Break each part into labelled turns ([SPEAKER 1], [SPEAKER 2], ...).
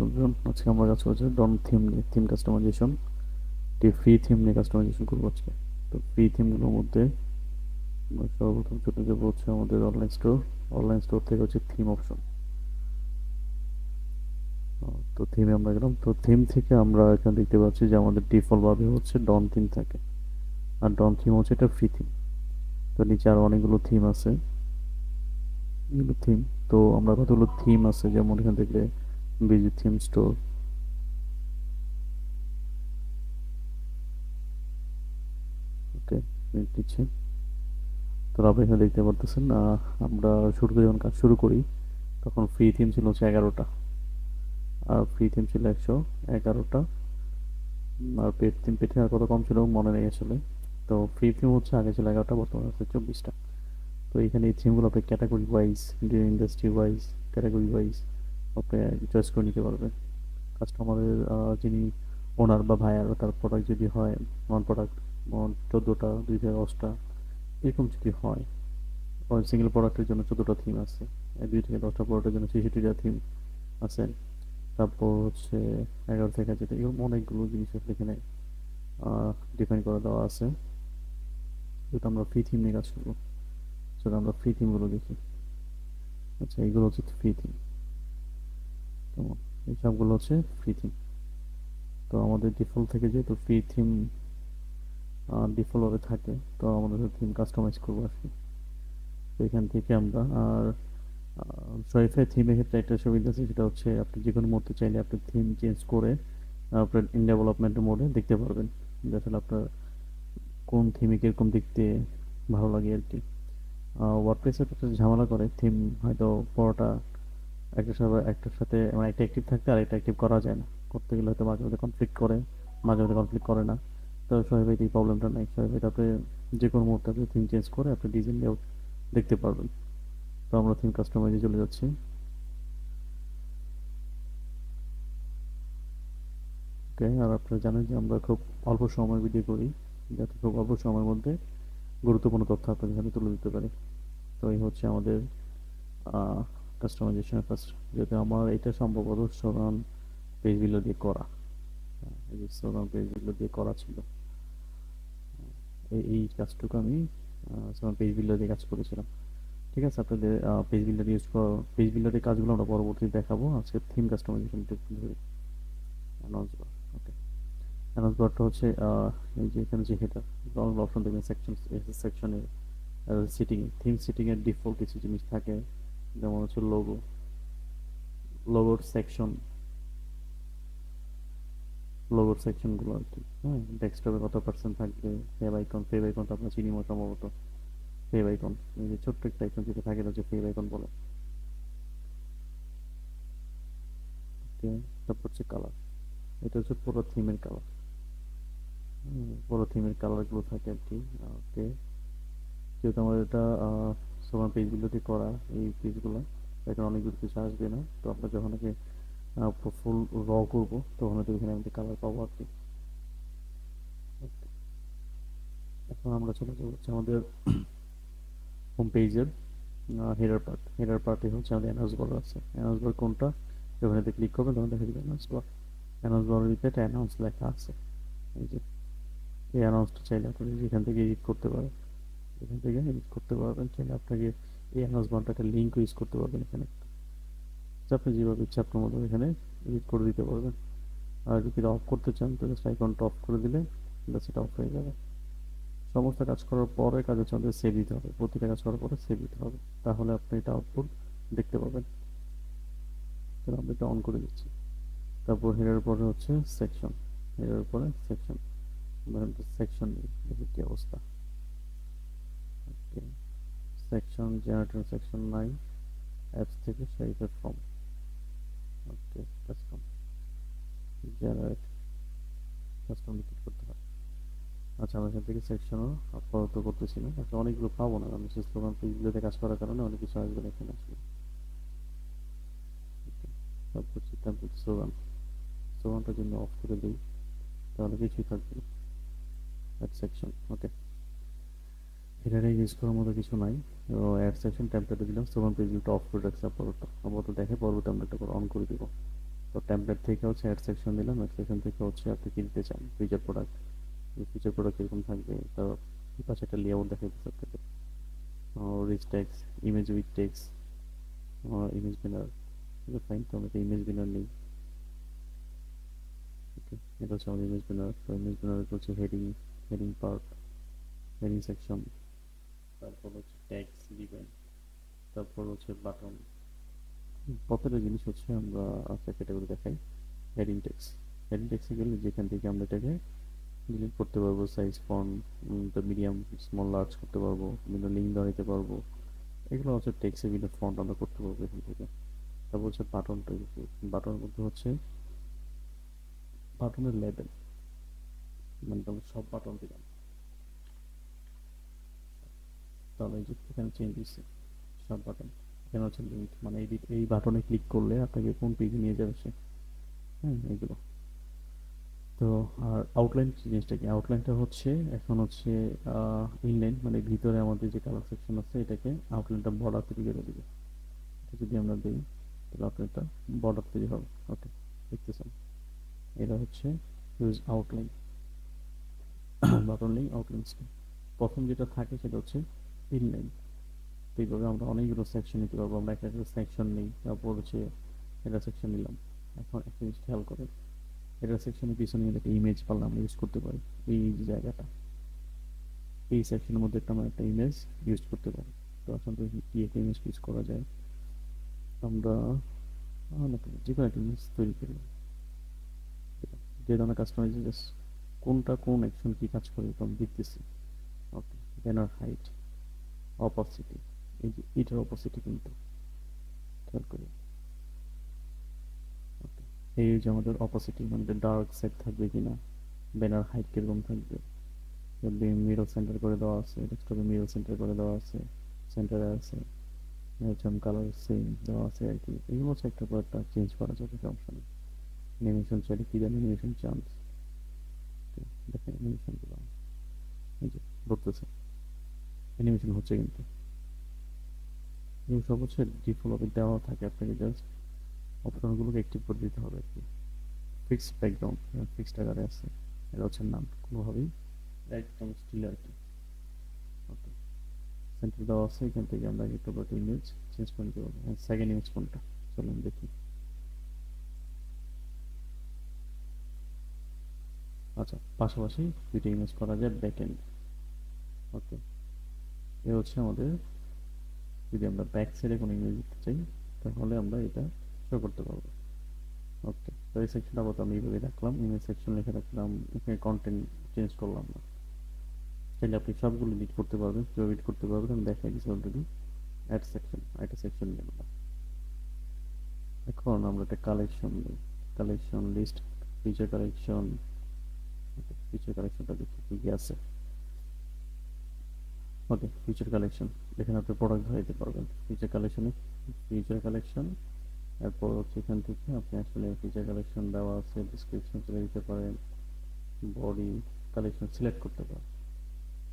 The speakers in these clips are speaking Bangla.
[SPEAKER 1] বন্ধুরা, আজকে আমরা কাজ করছি ডন থিম নিয়ে, থিম কাস্টমাইজেশন। ফ্রি থিম নিয়ে কাস্টমাইজেশন করবো আজকে। তো ফ্রি থিমগুলোর মধ্যে আমরা সর্বপ্রথম চলে যাবো হচ্ছে আমাদের অনলাইন স্টোর। অনলাইন স্টোর থেকে হচ্ছে থিম অপশন। তো থিমে আমরা গেলাম। তো থিম থেকে আমরা এখানে দেখতে পাচ্ছি যে আমাদের ডিফল্ট ভাবে হচ্ছে ডন থিম থাকে, আর ডন থিম হচ্ছে এটা ফ্রি থিম। তো নিচে আরো অনেকগুলো থিম আছে, এগুলো থিম। তো আমরা কতগুলো থিম আছে, যেমন এখান থেকে বিজি থিম স্টোর। ওকে, দিচ্ছি। তো আপনি এখানে দেখতে পারতেছেন, আমরা শুরুতে যখন কাজ শুরু করি তখন ফ্রি থিম ছিল হচ্ছে 11টা, আর ফ্রি থিম ছিল 111টা, আর পেড থিম আর কত কম ছিল মনে নেই আসলে। তো ফ্রি থিম হচ্ছে আগে ছিল 11টা, বর্তমানে হচ্ছে 24টা। তো এখানে এই থিমগুলো আপনি category wise, industry wise, category wise আপনি চয়েস করে নিতে পারবেন। কাস্টমারের যিনি ওনার বা ভাইয়ার, তার প্রোডাক্ট যদি হয় ওয়ান প্রোডাক্ট 14টা, 2 থেকে 10টা এরকম যদি হয়, সিঙ্গেল প্রোডাক্টের জন্য 14টা থিম আছে, 2 থেকে 10টা প্রোডাক্টের জন্য 66টা থিম আছে। তারপর হচ্ছে 11 থেকে যেটা, এরকম অনেকগুলো জিনিস আসলে এখানে ডিফাইন করে দেওয়া আছে। যেটা আমরা ফ্রি থিম নিয়ে কাজ করবো, সেটা আমরা ফ্রি থিমগুলো দেখি। আচ্ছা, এইগুলো হচ্ছে ফ্রি থিম। তো এই সবগুলো হচ্ছে ফ্রি থিম। তো আমাদের ডিফল্ট থেকে যেহেতু ফ্রি থিম ডিফল্ট ভাবে থাকে, তো আমাদের থিম কাস্টমাইজ করবো আসলে। তো এখান থেকে আমরা আর শরীফের থিমের ক্ষেত্রে একটা সুবিধা আছে, সেটা হচ্ছে আপনি যে কোনো মুহূর্তে চাইলে আপনি থিম চেঞ্জ করে আপনার ইন ডেভেলপমেন্ট মোডে দেখতে পারবেন যে আসলে আপনার কোন থিমে কিরকম দেখতে ভালো লাগে আর কি। ওয়ার্ডপ্রেসে একটা ঝামেলা করে থিম, হয়তো পুরোটা একটার সাথে মানে একটা অ্যাক্টিভ থাকতে আর একটা অ্যাক্টিভ করা যায় না। করতে গেলে হয়তো মাঝে মধ্যে কনফ্লিক্ট করে, মাঝে মধ্যে কনফ্লিক্ট করে না। তো শরীফ এই প্রবলেমটা নাই। শরীফ আপনি যে কোনো মুহূর্তে আপনি থিম চেঞ্জ করে আপনি ডিজাইন লেআউট দেখতে পারবেন। তো আমরা থিম কাস্টমাইজে চলে যাচ্ছি। ওকে, আর আপনারা জানেন যে আমরা খুব অল্প সময় ভিডিও করি, যাতে খুব অল্প সময়ের মধ্যে গুরুত্বপূর্ণ তথ্য আপনাদের সামনে তুলে দিতে পারি। তো এই হচ্ছে আমাদের কাস্টমাইজেশনের ফার্স্ট, যেহেতু আমার এটা সম্ভবত সোগান পেজগুলো দিয়ে করা। এই যে সোগান পেজগুলো দিয়ে করা ছিল, এই কাজটুকু আমি সোগান পেজ বিল্ডার দিয়ে কাজ করেছিলাম। ঠিক আছে, আপনাদের পেজ বিল্ডার ইউজ করা, পেজ বিল্ডারের কাজগুলো আমরা পরবর্তীতে দেখাবো। আজকে থিম কাস্টমাইজেশন ধরে অ্যানাউন্স বার। ওকে, অ্যানাউন্স বারটা হচ্ছে এই যে এখানে যে হেডার অনেক অপশন দেখবেন সেকশন, সেকশনে সিটিং, থিম সিটিং এর ডিফল্ট কিছু জিনিস থাকে, যেমন হচ্ছে লোগো, লোগোর সেকশন, লোগোর সেকশন গুলো আর কি। হ্যাঁ, ডেস্কটপে কত পার্সেন্ট থাকবে, ফেভ আইকন তো আপনার চিনিমো সম্ভবত। ফেভ আইকন, এই যে ছোট্ট একটা আইকন যেটা থাকে, এটা হচ্ছে ফেভ আইকন বলে। ওকে, তারপর হচ্ছে কালার, এটা হচ্ছে পুরো থিমের কালার। পুরো থিমের কালার গুলো থাকে আর কি। ওকে, যেহেতু আমার এটা সবার পেজগুলোতে করা, এই পেজগুলো এখন অনেক কিছু আসবে না। তো আমরা যখন আগে ফুল র করবো তখন হয়তো এখানে আমি কালার পাবো আর কি। এখন আমরা চলে যাবো হচ্ছে আমাদের হোম পেজের হেডার পার্ট। হেডার পার্টে হচ্ছে আমাদের অ্যানাউন্স বার আছে। অ্যানাউন্স বার কোনটা, যখন এতে ক্লিক করবেন তখন দেখা যাবে অ্যানাউন্স বার। অ্যানাউন্স বারের ভিতরে একটা অ্যানাউন্স লেখা আছে। এই যে এই অ্যানাউন্সটা চাইলে আপনি এখান থেকে এডিট করতে পারেন, এখান থেকে এডিট করতে পারবেন। চাইলে আপনাকে এই অ্যানাউন্স বারটা একটা লিঙ্ক ইউজ করতে পারবেন এখানে। আপনি যেভাবে ইচ্ছা আপনার মতো এখানে এডিট করে দিতে পারবেন। আর যদি অফ করতে চান তো জাস্ট আইকনটা অফ করে দিলে সেটা অফ হয়ে যাবে। সমস্ত কাজ করার পরে কাজের জন্য সেভ দিতে হবে, প্রতিটা কাজ করার পরে সেভ দিতে হবে, তাহলে আপনি এটা আউটপুট দেখতে পাবেন। তাহলে আমরা এটা অন করে দিচ্ছি। তারপর হেডার পরে হচ্ছে সেকশন, হেডার পরে সেকশন। সেকশন দেখি কি অবস্থা। সেকশন জেনারেটর সেকশন নাই, অ্যাপস থেকে শরীফের ফর্ম। ওকে, কাস্টম জেনারেট, কাস্টম লিখে করতে হয়। আচ্ছা, আমি এখান থেকে সেকশনও আপাতত করতেছি না, আসলে অনেকগুলো পাবো না, আমি স্লোগান পেজগুলোতে কাজ করার কারণে অনেক কিছু আসবে না এখানে আসলে। তারপর টেমপ্লেট স্লোগান, স্লোগানটা যদি অফ করে দিই তাহলে কিছুই থাকবে না। অ্যাড সেকশন, ওকে, এখানে ইউজ করার মতো কিছু নাই। তো অ্যাড সেকশন টেমপ্লেটে দিলাম, স্লোগান পেজগুলো অফ করে রাখছি আপাতত। আপাতত দেখে পরবর্তী আমরা এটা অন করে দিব। তো টেমপ্লেট থেকে হচ্ছে অ্যাড সেকশন দিলাম, অ্যাড সেকশন থেকে হচ্ছে আপনি কি দিতে চান, ফিচার প্রোডাক্ট। ফিচার প্রোডাক্ট এরকম থাকবে, তো এই পাশে একটা লেআউট দেখাইতেছে আপনাকে, rich text, image with text, image banner. Fine, তো আমরা ইমেজ বিনার নেই। ওকে, এটা হচ্ছে আমাদের ইমেজ বিনার। তো ইমেজ বিনার হচ্ছে heading, heading part, heading section, তারপর হচ্ছে ট্যাগস দিবেন, তারপর হচ্ছে বাটন। প্রত্যেকটা জিনিস হচ্ছে আমরা একটা ক্যাটাগরি দেখাই। হেডিং টেক্স, হেডিং টেক্সে গেলে যেখান থেকে আমরা এটাকে ডিলিট করতে পারবো, size font, medium, small, large করতে পারবো, বিভিন্ন লিঙ্ক ধরাইতে পারবো। এগুলো হচ্ছে টেক্সের বিভিন্ন ফন্ট আমরা করতে পারবো এখান থেকে। তারপর হচ্ছে বাটনটা, বাটনের মধ্যে হচ্ছে বাটনের লেবেল, মানে আমরা সব বাটন দিলাম, তাহলে এই যে এখানে চেঞ্জ দিচ্ছে সব বাটন। এখানে হচ্ছে লিঙ্ক, মানে এই বাটনে ক্লিক করলে আপনাকে কোন পেজে নিয়ে যাবে সে। হ্যাঁ, এগুলো। তো আর আউটলাইন জিনিসটা কি, আউটলাইনটা হচ্ছে এখন হচ্ছে ইনলাইন, মানে ভিতরে আমাদের যে কালার সেকশন আছে এটাকে আউটলাইনটা বর্ডার তৈরি করে দিবে। এটা যদি আমরা দিই তাহলে আউটলাইনটা বর্ডার তৈরি হবে। ওকে, দেখতেছেন, এটা হচ্ছে use outline. Button link outline scheme. প্রথম যেটা থাকে সেটা হচ্ছে ইনলাইন। তো এইভাবে আমরা অনেকগুলো সেকশন নিতে পারবো, আমরা একটা একটা সেকশন নিই, তারপর হচ্ছে এটা সেকশন নিলাম। এখন একটা জিনিস খেয়াল করেন, এটা সেকশনের পিছনে একটা ইমেজ পারলে আমরা ইউজ করতে পারি। এই যে জায়গাটা, এই সেকশনের মধ্যে একটা আমরা একটা ইমেজ ইউজ করতে পারি। তো আসলে কি একটা ইমেজ ইউজ করা যায়, আমরা যে কোনো একটা ইমেজ তৈরি করি, যে ধরনের কাস্টমাইজ, জাস্ট কোনটা কোন অ্যাকশন কি কাজ করে তো আমি দেখতেছি। ওকে, ব্যানার হাইট, অপাসিটি, এই যে এটার অপাসিটি কিন্তু খেয়াল করি। ওকে, এই যে আমাদের অপাসিটি, মানে ডার্ক সাইড থাকবে কিনা, ব্যানার হাইট কিরকম থাকবে, মিরর সেন্টার করে দেওয়া আছে, ডেস্কটপে মিরর সেন্টার করে দেওয়া আছে, সেন্টারে আছে, ম্যাচম কালার সেম দেওয়া আছে আর কি। এগুলো হচ্ছে একটা পর একটা চেঞ্জ করা যাবে, সমস্যা নেই। অ্যানিমেশন চাইলে কি জানি অ্যানিমেশন চান্স, দেখেন অ্যানিমেশন গুলো এই যে ধরতেছে, অ্যানিমেশন হচ্ছে কিন্তু এগুলো সব হচ্ছে ডিফল্ট দেওয়া থাকে, আপনাকে জাস্ট অপশনগুলোকে অ্যাক্টিভ করে দিতে হবে আর কি। ফিক্সড ব্যাকগ্রাউন্ড, ফিক্সড আকারে আছে, এটা হচ্ছে নাম কোনোভাবেই একদম স্টিল আর কি। ওকে, সেন্টার দেওয়া আছে, এখান থেকে আমরা একটা ইমেজ চেঞ্জ করে নিতে পারবো। সেকেন্ড ইমেজ কোনটা, চলুন দেখি। আচ্ছা, পাশাপাশি দুইটা ইমেজ করা যায় ব্যাক এন্ড। ওকে, এ হচ্ছে আমাদের, যদি আমরা ব্যাক সাইডে কোনো ইমেজ দিতে চাই তাহলে আমরা এটা শো করতে পারবো। ওকে, তো এই সেকশনটা আপাতত আমি এইভাবে রাখলাম, ইমেজ সেকশন লিখে রাখলাম, এখানে কন্টেন্ট চেঞ্জ করলাম না। চাইলে আপনি সবগুলো এডিট করতে পারবেন, কেউ এডিট করতে পারবেন, আমি দেখাই দিচ্ছি অলরেডি। অ্যাড সেকশন, একটা সেকশন নিয়ে আমরা, এখন আমরা একটা কালেকশন নিই, collection list, feature collection. Feature কালেকশনটা দেখি কি কি আছে। ওকে, ফিচার কালেকশন, এখানে আপনি প্রোডাক্ট ধরাইতে পারবেন ফিচার কালেকশনে। ফিচার কালেকশন, এরপর হচ্ছে এখান থেকে আপনি আসলে ফিচার কালেকশন দেওয়া আছে, ডিসক্রিপশন চলে দিতে পারেন, বডি কালেকশন সিলেক্ট করতে পারেন।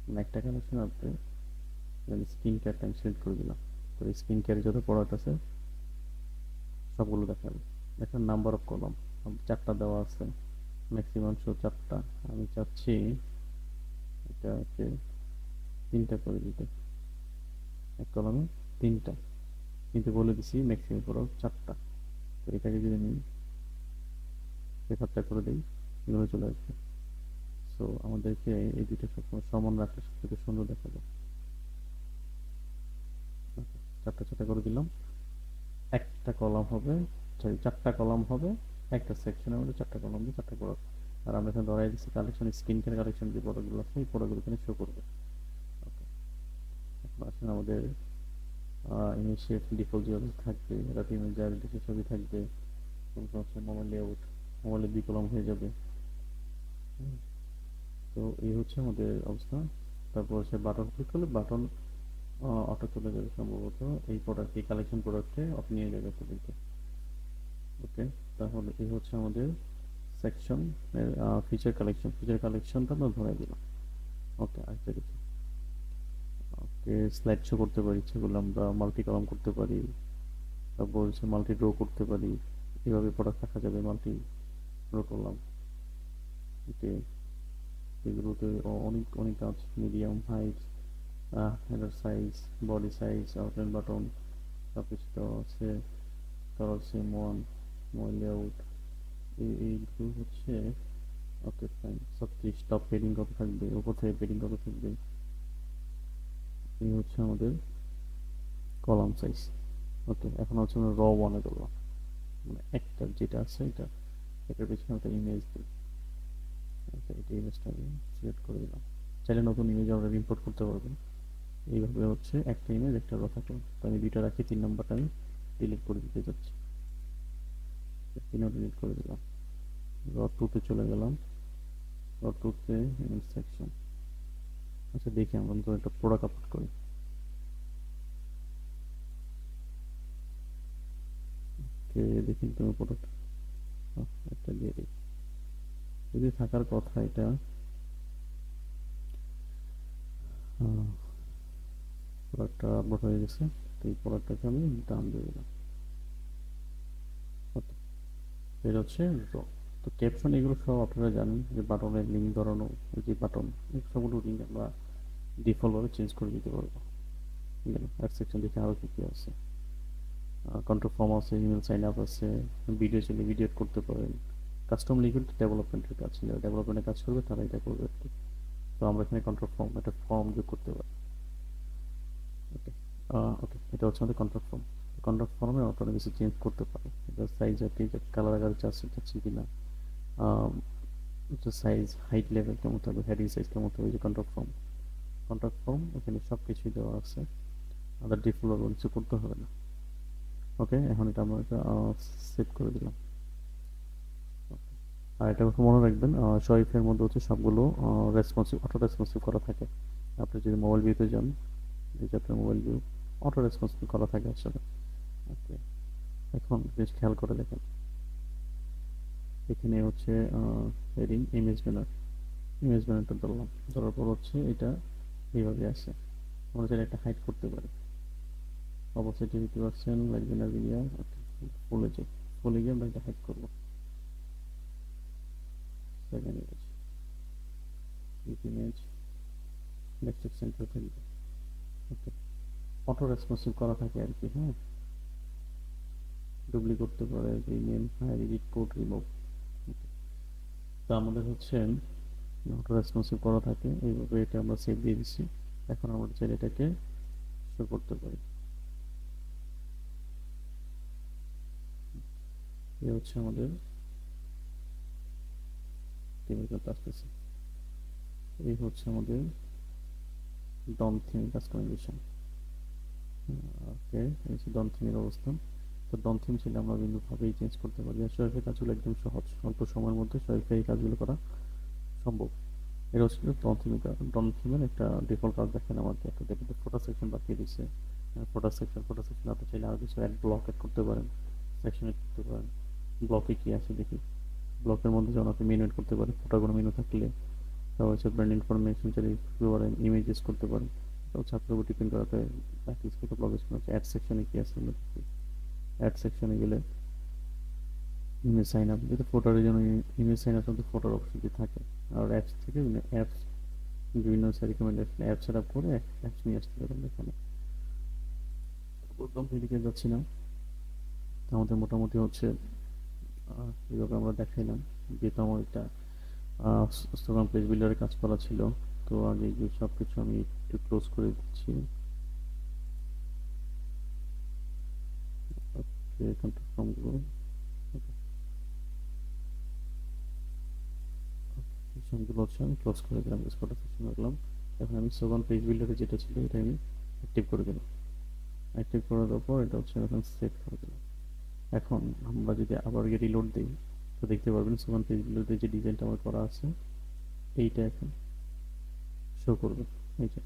[SPEAKER 1] মানে একটা কালেকশন আপনি স্কিন কেয়ারটা আমি সিলেক্ট করে দিলাম, তো স্কিন কেয়ারের যত প্রোডাক্ট আছে সবগুলো দেখাবে। দেখেন নাম্বার অফ কলাম চারটা দেওয়া আছে, ম্যাক্সিমাম শো চারটা, আমি চাচ্ছি এটাকে তিনটা করে দিতে, এক কলামে তিনটা, কিন্তু বলে দিছি ম্যাক্সিমাম প্রোডাক্ট চারটা। তো এটাকে যদি আমি রেফারটা করে দিই, এগুলো চলে আসবে। সো আমাদেরকে এই দুইটা সবসময় সমান রাখলে সবথেকে সুন্দর দেখাবে। চারটা চারটা করে দিলাম, একটা কলাম হবে, সরি চারটা কলাম হবে, একটা সেকশনের মধ্যে চারটা কলাম দিয়ে চারটা প্রোডাক্ট। আর আমরা এখানে ধরাই দিচ্ছি কালেকশন, স্কিন কেয়ার কালেকশন যে প্রোডাক্টগুলো আছে এই প্রোডাক্টগুলো এখানে শো করবে। ওকে, এখন আসলে আমাদের ইমেজ শেপ ডিফল্ট যেভাবে থাকবে, এটাতে ইমেজ আর ডিসের ছবি থাকবে, কোনো সমস্যা, মোবাইল লেআউট, মোবাইলে দুই কলাম হয়ে যাবে। হুম, তো এই হচ্ছে আমাদের অবস্থা। তারপর হচ্ছে বাটন ক্লিক করলে বাটন অটো চলে যাবে সম্ভবত এই প্রোডাক্ট, এই কালেকশন প্রোডাক্টে অফ নিয়ে যাবে আপনাদেরকে। ওকে, তাহলে এই হচ্ছে আমাদের সেকশন ফিচার কালেকশন, ফিচার কালেকশনটা আমরা ধরে দিলাম। ওকে, আরেকটা দেখি। ওকে, স্লাইড শো করতে পারি, ইচ্ছে করলে আমরা মাল্টি কলাম করতে পারি, তারপর হচ্ছে মাল্টি ড্র করতে পারি, এইভাবে প্রোডাক্ট রাখা যাবে মাল্টি রো করলাম। ওকে, এগুলোতে অনেক অনেক কাজ, medium, height, header size, body size, outline button সব কিছু দেওয়া আছে। Colour same one, mobile layout, এইগুলো হচ্ছে। ওকে ফাইন, 36 টপ পেডিং কত থাকবে, উপর থেকে পেডিং কত থাকবে, এই হচ্ছে আমাদের কলাম সাইজ। ওকে, এখন হচ্ছে আমরা র ওয়ানে করলাম, মানে একটা যেটা আছে এটা, এটার পিছনে একটা ইমেজ দিই। আচ্ছা, এটা ইমেজটা আমি সিলেক্ট করে দিলাম। চাইলে নতুন ইমেজ আমরা ইম্পোর্ট করতে পারবেন। এইভাবে হচ্ছে একটা ইমেজ একটা র থাকলো। তো আমি দুইটা রাখি, 3 নম্বরটা আমি ডিলিট করে দিতে যাচ্ছি। 3ও ডিলিট করে দিলাম। র টুতে চলে গেলাম। র টুতে ইমেজ সেকশন। আচ্ছা দেখি আমরা নতুন একটা প্রোডাক্ট আপলোড করি। কে দেখি তুমি প্রোডাক্ট একটা দিয়ে দিই, যদি থাকার কথা এটা। প্রোডাক্টটা আপলোড হয়ে গেছে, তো এই প্রোডাক্টটাকে আমি দাম দিয়ে দিলাম। ওকে, এটা হচ্ছে র। তো ক্যাপশন এগুলো সব আপনারা জানেন, যে বাটনের লিঙ্ক ধরানো, এই যে বাটন, এই সবগুলো লিঙ্ক আমরা ডিফল্টভাবে চেঞ্জ করে দিতে পারবো। ঠিক আছে, অ্যাড সেকশন দেখে আরও কী কী আছে, কন্ট্রোল ফর্ম আছে, ইমেল সাইন আপ আছে, ভিডিও চাইলে ভিডিও এড করতে পারেন। কাস্টম লিখুন, ডেভেলপমেন্টের কাজ, ডেভেলপমেন্টের কাজ করবে তারা এটা করবে আর কি। তো আমরা এখানে কন্ট্রোল ফর্ম, একটা ফর্ম যোগ করতে পারি। ওকে, ওকে, এটা হচ্ছে আমাদের কন্ট্রাক্ট ফর্ম। কন্ট্রাক্ট ফর্মে অনেক কিছু চেঞ্জ করতে পারে, এটা সাইজ আপনি কালার আকার চাচ্ছি কিনা, সাইজ, হাইট লেভেল কেমন থাকবে, হেডিং সাইজ কেমন থাকবে, যে কন্ট্রাক্ট ফর্ম এখানে সব কিছুই দেওয়া আছে। আমাদের ডিফল্ট কিছু করতে হবে না। ওকে, এখন এটা আমরা সেভ করে দিলাম। আর এটা কথা মনে রাখবেন, শরীফের মধ্যে হচ্ছে সবগুলো রেসপন্সিভ, অটো রেসপন্সিভ করা থাকে। আপনি যদি মোবাইল ভিউতে যান, এই যে আপনার মোবাইল ভিউ অটো রেসপন্সিভ করা থাকে আসলে। ওকে, এখন বেশ খেয়াল করে দেখেন, এখানে হচ্ছে হেডিং, ইমেজ ব্যানারটা ধরলাম, ধরার পর হচ্ছে এটা এইভাবে আসে। আমরা চাইলে একটা হাইড করতে পারি, অবশ্যই দিতে পারছেন, লাগবে না ভিডিও। ফুলে যাই, ফুলে গিয়ে আমরা এটা হাইড করবো। সেকেন্ড ইমেজ নেক্সট সেন্টার থাকবে। ওকে, অটো রেসপন্সিভ করা থাকে আর কি। হ্যাঁ, ডুপ্লিকেট করতে পারে, রিনেম, হ্যাঁ, এডিট কোড, রিমুভ। তো আমাদের হচ্ছে অটো রেসপন্সিভ করা থাকে এইভাবে, এটা আমরা সেভ দিয়ে দিচ্ছি। এখন আমরা চাইলে এটাকে শো করতে পারি। এই হচ্ছে আমাদের টেবিল করতে আসতেছে। এই হচ্ছে আমাদের ডম থিম কাস্টমাইজেশন। ওকে, এই হচ্ছে ডম থিমের অবস্থান। তো ডম থিম ছিল আমরা বিভিন্নভাবেই চেঞ্জ করতে পারি, আর শরীফের কাজগুলো একদম সহজ, অল্প সময়ের মধ্যে শরীফের এই কাজগুলো করা সম্ভব। এটা হচ্ছে ডম থিমের একটা ডিফল্ট কাজ। দেখেন আমাদের একটা দেখতে ফটো সেকশন বাকিয়ে দিচ্ছে। ফটো সেকশন আপনি চাইলে আরও কিছু অ্যাড, ব্লক অ্যাড করতে পারেন, সেকশন অ্যাড করতে পারেন। ব্লকে কি আছে দেখি, ব্লকের মধ্যে যেমন আপনি মেনু অ্যাড করতে পারেন, ফটোগুলো মেনু থাকলে। তারপর হচ্ছে ব্র্যান্ড ইনফরমেশন চাইলে করতে পারেন, ইমেজেস করতে পারেন। তো হচ্ছে আপনার উপর ডিপেন্ড করাতে ব্লগ হচ্ছে। অ্যাড সেকশনে কি আছে আমরা দেখি। অ্যাড সেকশনে গেলে ইমেজ সাইন আপ, যেটা ফটোর জন্য ইমেজ সাইন আপ কিন্তু ফটোর অপশনটি থাকে। আর অ্যাপস থেকে অ্যাপস, বিভিন্ন রিকমেন্ডেশন অ্যাপ সেট আপ করে অ্যাপস নিয়ে আসতে পারেন এখানে। প্রথম দিকে যাচ্ছি না, আমাদের মোটামুটি হচ্ছে এইভাবে আমরা দেখাইলাম। যেহেতু আমার একটা ইনস্টাগ্রাম পেজ বিল্ডারের কাজ করা ছিল, তো আগে এগুলো সব কিছু আমি একটু ক্লোজ করে দিচ্ছি। ওকে, কন্ট্যাক্ট ফর্মগুলো সেকশনগুলো হচ্ছে আমি ক্লোজ করে দিলাম, স্পট সেকশন রাখলাম। এখন আমি সোগান পেজ বিল্ডারে যেটা ছিল এটা আমি অ্যাক্টিভ করে দিলাম। অ্যাক্টিভ করার পর এটা হচ্ছে এখন সেভ করে দিলাম। এখন আমরা যদি আবার গিয়ে রিলোড দিই, তো দেখতে পারবেন সোগান পেজ বিল্ডারে যে ডিজাইনটা আমার করা আছে এইটা এখন শো করবে। এই যে,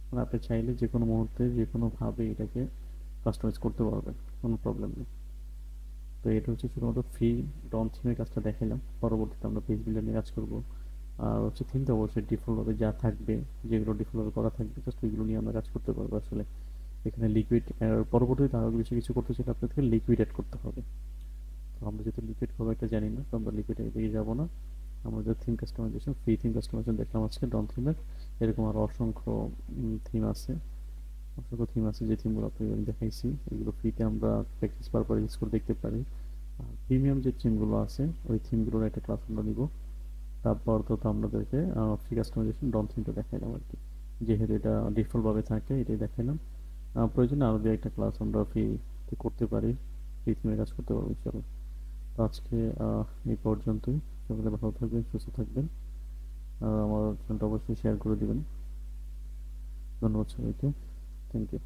[SPEAKER 1] মানে আপনি চাইলে যে কোনো মুহূর্তে যে কোনোভাবে এটাকে কাস্টমাইজ করতে পারবেন, কোনো প্রবলেম নেই। তো এটা হচ্ছে শুধুমাত্র ফ্রি ডন থিমের কাজটা দেখালাম, পরবর্তীতে আমরা পেজ বিল্ডার নিয়ে কাজ করবো। আর হচ্ছে থিমটা অবশ্যই ডিফল্টভাবে যা থাকবে, যেগুলো ডিফল্টভাবে করা থাকবে জাস্ট ওইগুলো নিয়ে আমরা কাজ করতে পারবো আসলে। এখানে লিকুইড পরবর্তীতে আরও বেশি কিছু করতে চাইলে আপনাদেরকে লিকুইড অ্যাড করতে হবে। তো আমরা যেহেতু লিকুইড খুব একটা জানি না, তো আমরা লিকুইড দিকে যাবো না। আমাদের theme customisation, free theme customisation দেখলাম আজকে ডন থিমের। এরকম আরও অসংখ্য থিম আছে, অসংখ্য থিম আছে যে থিমগুলো আপনাকে আমি দেখাইছি। এগুলো ফ্রিতে আমরা প্র্যাকটিস পারপাস ইউজ করে দেখতে পারি। আর প্রিমিয়াম যে থিমগুলো আছে ওই থিমগুলোর একটা ক্লাস আমরা নিব। তারপর তো আপনাদেরকে ফ্রি কাস্টমাইজেশন ডন থিমটা দেখাইলাম আর কি, যেহেতু এটা ডিফল্টভাবে থাকে এটাই দেখাইলাম। প্রয়োজনে আরও দু একটা ক্লাস আমরা ফ্রিতে করতে পারি, ফ্রি থিমে কাজ করতে পারবো ইনশাল্লাহ। তো আজকে এই পর্যন্তই। সকলে ভালো থাকবেন, সুস্থ থাকবেন, আর আমার চ্যানেলটা অবশ্যই শেয়ার করে দিবেন। ধন্যবাদ সবাইকে। Thank you.